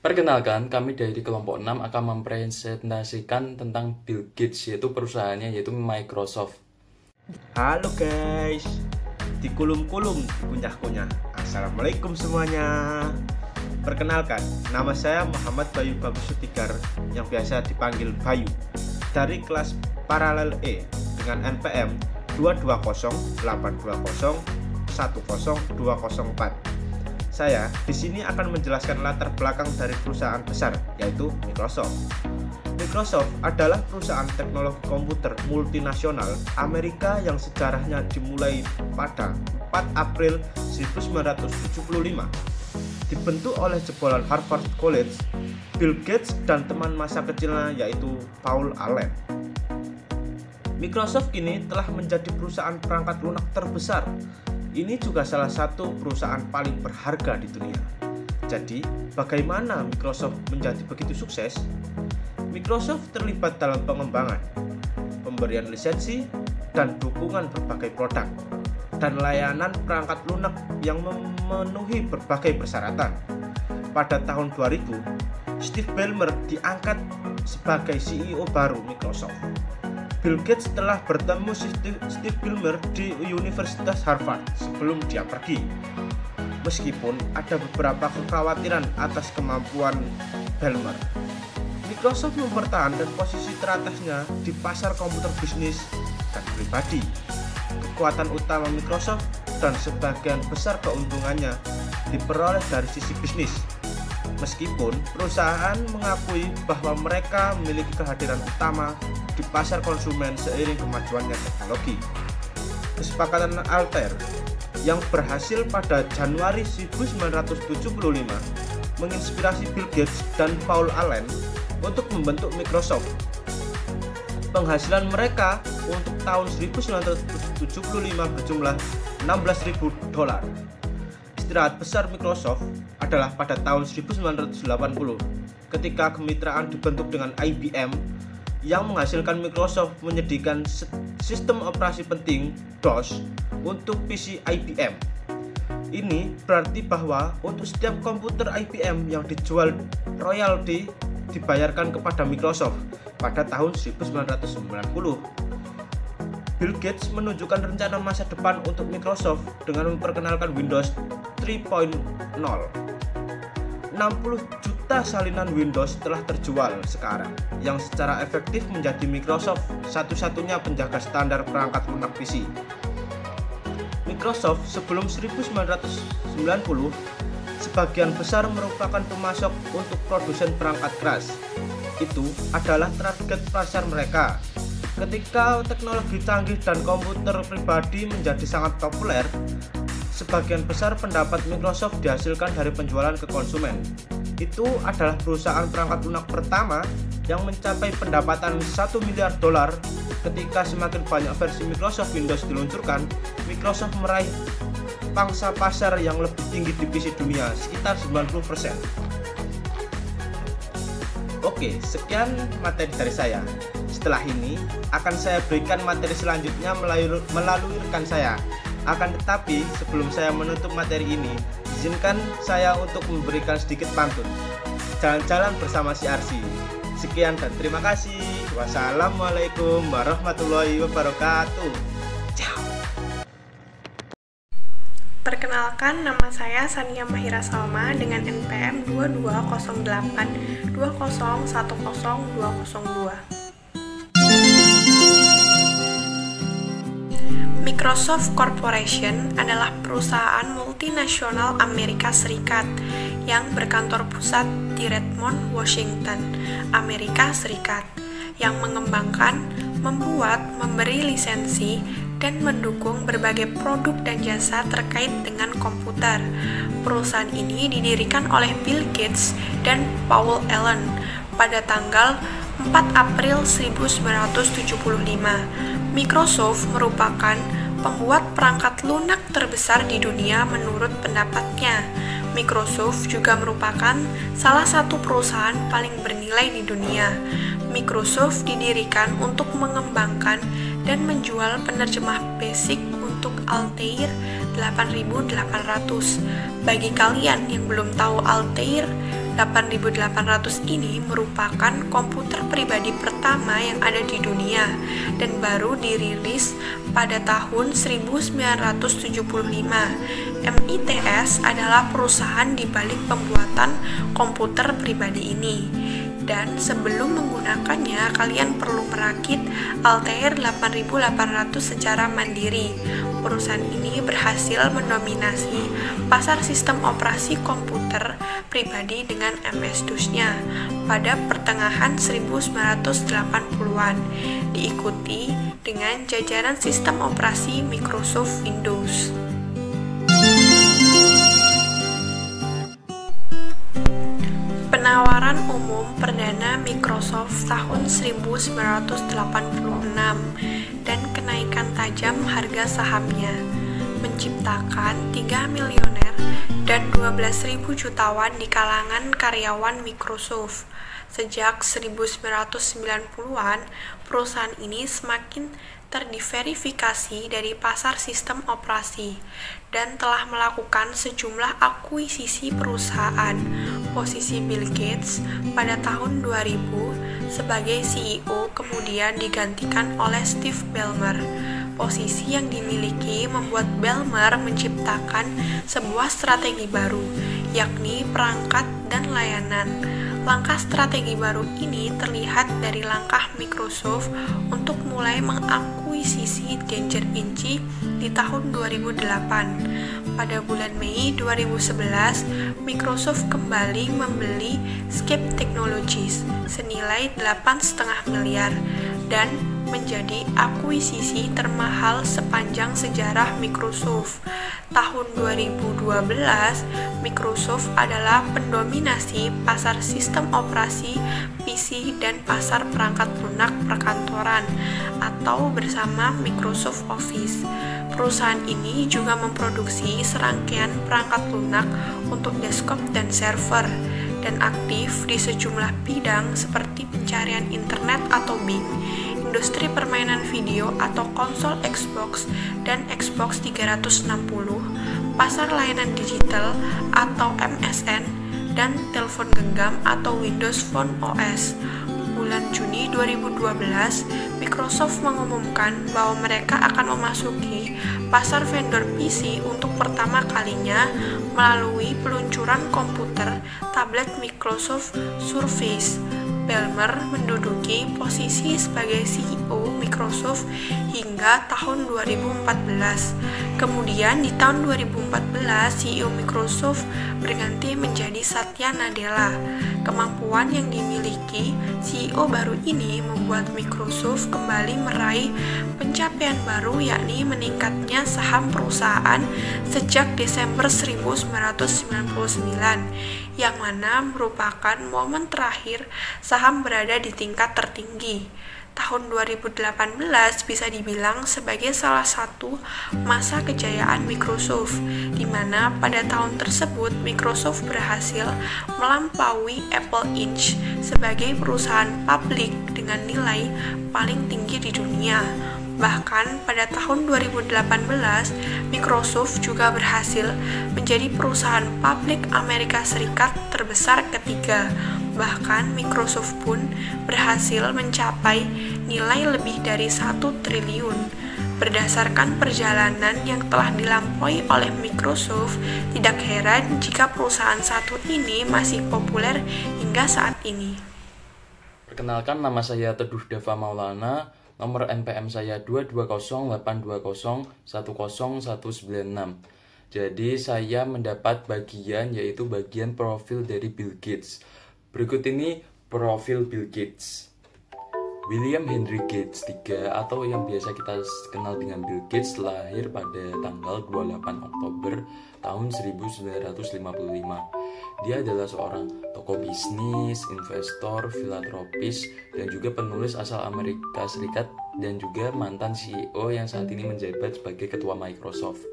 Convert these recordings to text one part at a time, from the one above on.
Perkenalkan, kami dari kelompok 6 akan mempresentasikan tentang Bill Gates, yaitu perusahaannya, yaitu Microsoft. Halo guys, dikulum-kulum, dikunyah-kunyah. Assalamualaikum semuanya. Perkenalkan, nama saya Muhammad Bayu Bagus Sutigar, yang biasa dipanggil Bayu, dari kelas paralel E dengan NPM 22082010204. Saya di sini akan menjelaskan latar belakang dari perusahaan besar, yaitu Microsoft. Microsoft adalah perusahaan teknologi komputer multinasional Amerika yang sejarahnya dimulai pada 4 April 1975. Dibentuk oleh jebolan Harvard College, Bill Gates dan teman masa kecilnya yaitu Paul Allen. Microsoft kini telah menjadi perusahaan perangkat lunak terbesar. Ini juga salah satu perusahaan paling berharga di dunia. Jadi, bagaimana Microsoft menjadi begitu sukses? Microsoft terlibat dalam pengembangan, pemberian lisensi, dan dukungan berbagai produk dan layanan perangkat lunak yang memenuhi berbagai persyaratan. Pada tahun 2000, Steve Ballmer diangkat sebagai CEO baru Microsoft. Bill Gates telah bertemu Steve Ballmer di Universitas Harvard sebelum dia pergi. Meskipun ada beberapa kekhawatiran atas kemampuan Ballmer, Microsoft mempertahankan posisi teratasnya di pasar komputer bisnis dan pribadi. Kekuatan utama Microsoft dan sebagian besar keuntungannya diperoleh dari sisi bisnis. Meskipun perusahaan mengakui bahwa mereka memiliki kehadiran utama di pasar konsumen seiring kemajuannya teknologi. Kesepakatan Altair yang berhasil pada Januari 1975 menginspirasi Bill Gates dan Paul Allen untuk membentuk Microsoft. Penghasilan mereka untuk tahun 1975 berjumlah $16.000. Istirahat besar Microsoft adalah pada tahun 1980 ketika kemitraan dibentuk dengan IBM yang menghasilkan Microsoft menyediakan sistem operasi penting DOS untuk PC IBM. Ini berarti bahwa untuk setiap komputer IBM yang dijual, royalti dibayarkan kepada Microsoft pada tahun 1990. Bill Gates menunjukkan rencana masa depan untuk Microsoft dengan memperkenalkan Windows 3.0. 60 juta salinan Windows telah terjual sekarang, yang secara efektif menjadi Microsoft satu-satunya penjaga standar perangkat lunak PC. Microsoft sebelum 1990 sebagian besar merupakan pemasok untuk produsen perangkat keras. Itu adalah target pasar mereka. Ketika teknologi canggih dan komputer pribadi menjadi sangat populer, sebagian besar pendapat Microsoft dihasilkan dari penjualan ke konsumen. Itu adalah perusahaan perangkat lunak pertama yang mencapai pendapatan $1 miliar. Ketika semakin banyak versi Microsoft Windows diluncurkan, Microsoft meraih pangsa pasar yang lebih tinggi di PC dunia, sekitar 90%. Oke, sekian materi dari saya. Setelah ini akan saya berikan materi selanjutnya melalui rekan saya. Akan tetapi, sebelum saya menutup materi ini, izinkan saya untuk memberikan sedikit pantun. Jalan-jalan bersama si Arsi. Sekian dan terima kasih. Wassalamualaikum warahmatullahi wabarakatuh. Ciao. Perkenalkan, nama saya Sania Mahira Salma dengan NPM 220820101002. Microsoft Corporation adalah perusahaan multinasional Amerika Serikat yang berkantor pusat di Redmond, Washington, Amerika Serikat, yang mengembangkan, membuat, memberi lisensi, dan mendukung berbagai produk dan jasa terkait dengan komputer. Perusahaan ini didirikan oleh Bill Gates dan Paul Allen pada tanggal 4 April 1975. Microsoft merupakan pembuat perangkat lunak terbesar di dunia menurut pendapatnya. Microsoft juga merupakan salah satu perusahaan paling bernilai di dunia. Microsoft didirikan untuk mengembangkan dan menjual penerjemah basic untuk Altair 8800. Bagi kalian yang belum tahu Altair, 8800 ini merupakan komputer pribadi pertama yang ada di dunia dan baru dirilis pada tahun 1975. MITS adalah perusahaan di balik pembuatan komputer pribadi ini. Dan sebelum menggunakannya, kalian perlu merakit Altair 8800 secara mandiri. Perusahaan ini berhasil mendominasi pasar sistem operasi komputer pribadi dengan MS-DOS-nya pada pertengahan 1980-an, diikuti dengan jajaran sistem operasi Microsoft Windows. Penawaran umum perdana Microsoft tahun 1986 dan kenaikan tajam harga sahamnya menciptakan 3 milioner dan 12.000 jutawan di kalangan karyawan Microsoft. Sejak 1990-an, perusahaan ini semakin terdiverifikasi dari pasar sistem operasi dan telah melakukan sejumlah akuisisi perusahaan. Posisi Bill Gates pada tahun 2000 sebagai CEO kemudian digantikan oleh Steve Ballmer. Posisi yang dimiliki membuat Ballmer menciptakan sebuah strategi baru, yakni perangkat dan layanan. Langkah strategi baru ini terlihat dari langkah Microsoft untuk mulai mengakuisisi Danger Inc. di tahun 2008. Pada bulan Mei 2011, Microsoft kembali membeli Scape Technologies senilai 8,5 miliar dan menjadi akuisisi termahal sepanjang sejarah Microsoft. Tahun 2012, Microsoft adalah pendominasi pasar sistem operasi PC dan pasar perangkat lunak perkantoran atau bersama Microsoft Office. Perusahaan ini juga memproduksi serangkaian perangkat lunak untuk desktop dan server dan aktif di sejumlah bidang seperti pencarian internet atau Bing, industri permainan video atau konsol Xbox dan Xbox 360, pasar layanan digital atau MSN, dan telepon genggam atau Windows Phone OS. Bulan Juni 2012, Microsoft mengumumkan bahwa mereka akan memasuki pasar vendor PC untuk pertama kalinya melalui peluncuran komputer tablet Microsoft Surface. Ballmer menduduki posisi sebagai CEO Microsoft hingga tahun 2014. Kemudian di tahun 2014, CEO Microsoft berganti menjadi Satya Nadella. Kemampuan yang dimiliki CEO baru ini membuat Microsoft kembali meraih pencapaian baru, yakni meningkatnya saham perusahaan sejak Desember 1999, yang mana merupakan momen terakhir saham berada di tingkat tertinggi. Tahun 2018 bisa dibilang sebagai salah satu masa kejayaan Microsoft, di mana pada tahun tersebut Microsoft berhasil melampaui Apple Inc. sebagai perusahaan publik dengan nilai paling tinggi di dunia. Bahkan pada tahun 2018, Microsoft juga berhasil menjadi perusahaan publik Amerika Serikat terbesar ketiga. Bahkan Microsoft pun berhasil mencapai nilai lebih dari 1 triliun. Berdasarkan perjalanan yang telah dilampaui oleh Microsoft, tidak heran jika perusahaan satu ini masih populer hingga saat ini. Perkenalkan, nama saya Teduh Dava Maulana. Nomor NPM saya 22082010196. Jadi saya mendapat bagian, yaitu bagian profil dari Bill Gates. Berikut ini profil Bill Gates. William Henry Gates III, atau yang biasa kita kenal dengan Bill Gates, lahir pada tanggal 28 Oktober tahun 1955. Dia adalah seorang tokoh bisnis, investor, filantropis, dan juga penulis asal Amerika Serikat, dan juga mantan CEO yang saat ini menjabat sebagai ketua Microsoft,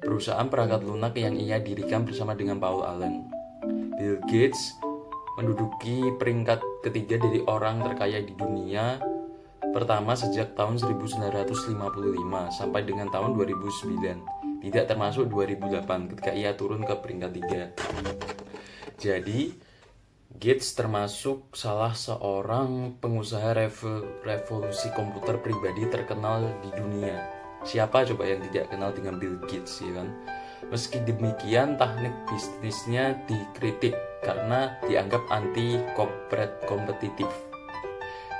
perusahaan perangkat lunak yang ia dirikan bersama dengan Paul Allen. Bill Gates menduduki peringkat ketiga dari orang terkaya di dunia pertama sejak tahun 1955 sampai dengan tahun 2009, tidak termasuk 2008 ketika ia turun ke peringkat 3. Jadi Gates termasuk salah seorang pengusaha revolusi komputer pribadi terkenal di dunia. Siapa coba yang tidak kenal dengan Bill Gates, ya kan? Meski demikian, teknik bisnisnya dikritik karena dianggap anti-corporate kompetitif.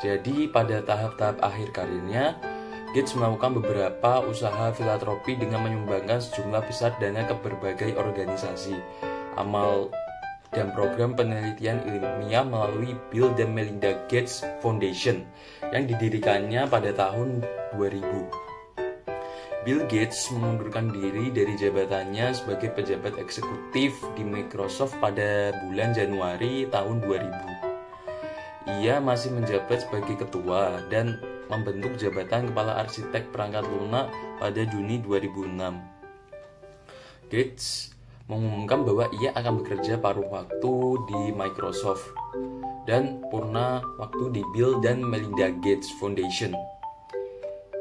Jadi pada tahap-tahap akhir karirnya, Gates melakukan beberapa usaha filantropi dengan menyumbangkan sejumlah besar dana ke berbagai organisasi, amal dan program penelitian ilmiah melalui Bill dan Melinda Gates Foundation yang didirikannya pada tahun 2000. Bill Gates mengundurkan diri dari jabatannya sebagai pejabat eksekutif di Microsoft pada bulan Januari tahun 2000. Ia masih menjabat sebagai ketua dan membentuk jabatan kepala arsitek perangkat lunak pada Juni 2006. Gates mengumumkan bahwa ia akan bekerja paruh waktu di Microsoft dan purna waktu di Bill dan Melinda Gates Foundation.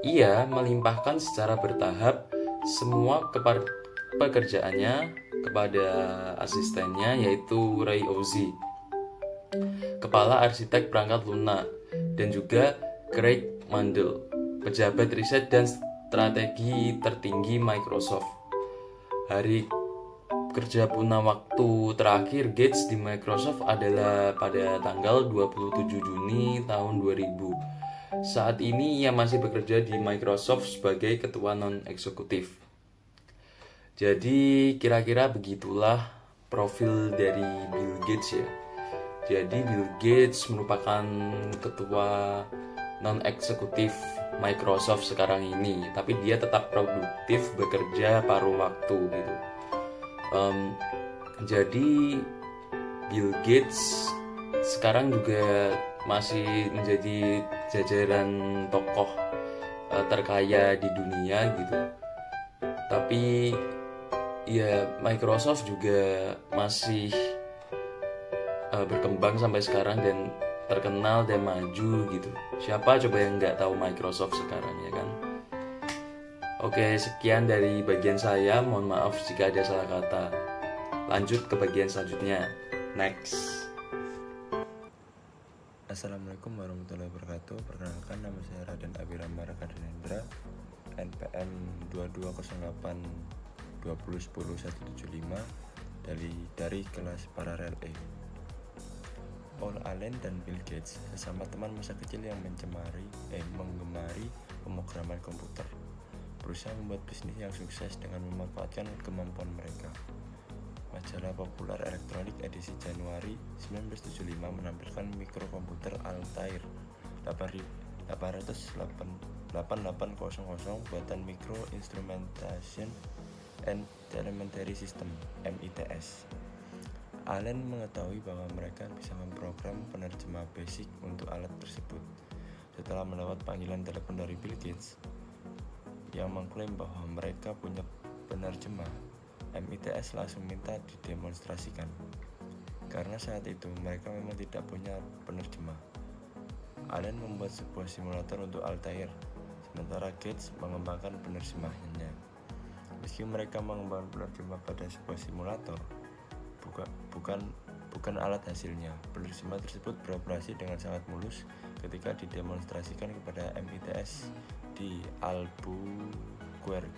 Ia melimpahkan secara bertahap semua pekerjaannya kepada asistennya, yaitu Ray Ozzie, kepala arsitek perangkat lunak, dan juga Craig Mandel, pejabat riset dan strategi tertinggi Microsoft. Hari kerja purna waktu terakhir Gates di Microsoft adalah pada tanggal 27 Juni tahun 2000. Saat ini ia masih bekerja di Microsoft sebagai ketua non-eksekutif. Jadi kira-kira begitulah profil dari Bill Gates ya. Jadi Bill Gates merupakan ketua non-eksekutif Microsoft sekarang ini, tapi dia tetap produktif bekerja paruh waktu gitu. Jadi Bill Gates sekarang juga masih menjadi jajaran tokoh terkaya di dunia gitu. Tapi ya Microsoft juga masih berkembang sampai sekarang dan terkenal dan maju gitu. Siapa coba yang nggak tahu Microsoft sekarang, ya kan? Oke, sekian dari bagian saya. Mohon maaf jika ada salah kata. Lanjut ke bagian selanjutnya. Next. Assalamualaikum warahmatullahi wabarakatuh. Perkenalkan, nama saya Raden Abirama Rakadenendra, NPM 2208 2010 175 dari kelas paralel E. Paul Allen dan Bill Gates sesama teman masa kecil yang menggemari pemrograman komputer, berusaha membuat bisnis yang sukses dengan memanfaatkan kemampuan mereka. Majalah populer elektronik edisi Januari 1975 menampilkan mikrokomputer Altair 8800 buatan Micro Instrumentation and Telemetry System (MITS). Allen mengetahui bahwa mereka bisa memprogram penerjemah basic untuk alat tersebut. Setelah mendapat panggilan telepon dari Bill Gates yang mengklaim bahwa mereka punya penerjemah, MITS langsung minta didemonstrasikan. Karena saat itu mereka memang tidak punya penerjemah. Allen membuat sebuah simulator untuk Altair, sementara Gates mengembangkan penerjemahnya. Meski mereka mengembangkan penerjemah pada sebuah simulator, bukan alat hasilnya, penerjemah tersebut beroperasi dengan sangat mulus ketika didemonstrasikan kepada MITS di Albuquerque,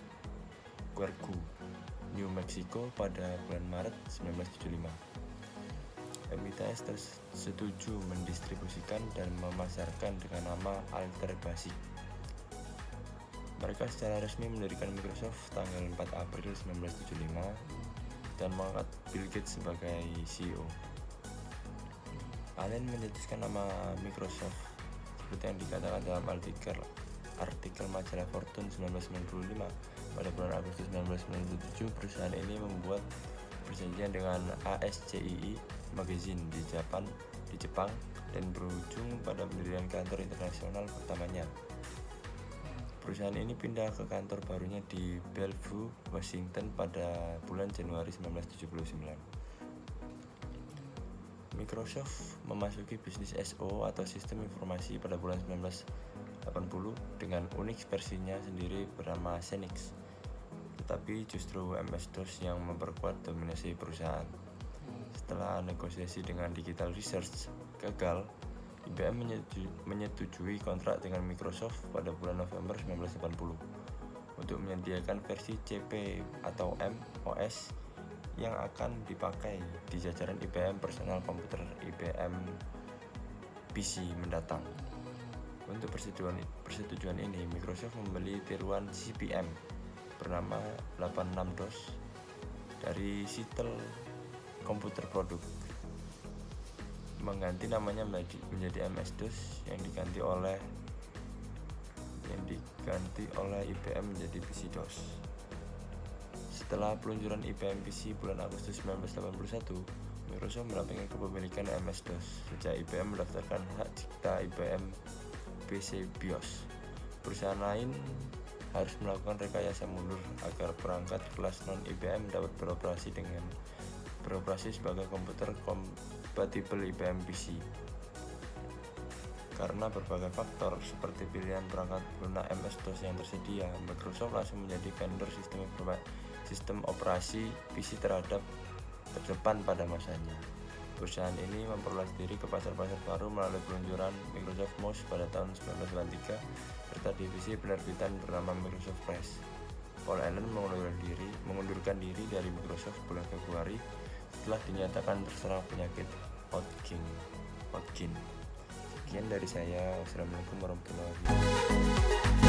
New Mexico pada bulan Maret 1975. MITS setuju mendistribusikan dan memasarkan dengan nama Altair Basic. Mereka secara resmi mendirikan Microsoft tanggal 4 April 1975 dan mengangkat Bill Gates sebagai CEO. Allen mencetuskan nama Microsoft seperti yang dikatakan dalam artikel majalah Fortune 1995. Pada bulan Agustus 1997, perusahaan ini membuat perjanjian dengan ASCII Magazine di Jepang dan berujung pada pendirian kantor internasional pertamanya. Perusahaan ini pindah ke kantor barunya di Bellevue, Washington pada bulan Januari 1979. Microsoft memasuki bisnis SO atau sistem informasi pada bulan 1980 dengan Unix versinya sendiri bernama Xenix. Tetapi justru MS-DOS yang memperkuat dominasi perusahaan. Setelah negosiasi dengan Digital Research gagal, IBM menyetujui kontrak dengan Microsoft pada bulan November 1980 untuk menyediakan versi CP atau MOS yang akan dipakai di jajaran IBM personal komputer IBM PC mendatang. Untuk persetujuan ini, Microsoft membeli tiruan CP/M bernama 86DOS dari Seattle Computer Product, mengganti namanya menjadi MS-DOS yang diganti oleh IBM menjadi PC-DOS. Setelah peluncuran IBM PC bulan Agustus 1981, Microsoft merampingkan kepemilikan MS-DOS sejak IBM mendaftarkan hak cipta IBM PC BIOS. Perusahaan lain harus melakukan rekayasa mundur agar perangkat kelas non-IBM dapat beroperasi sebagai komputer kompatibel IBM PC. Karena berbagai faktor seperti pilihan perangkat lunak MS-DOS yang tersedia, Microsoft langsung menjadi vendor sistem operasi PC terdepan pada masanya. Perusahaan ini memperluas diri ke pasar-pasar baru melalui peluncuran Microsoft Mouse pada tahun 1993 serta divisi penerbitan bernama Microsoft Press. Paul Allen mengundurkan diri dari Microsoft bulan Februari setelah dinyatakan terserang penyakit Hodgkin. Sekian dari saya. Wassalamualaikum warahmatullahi wabarakatuh.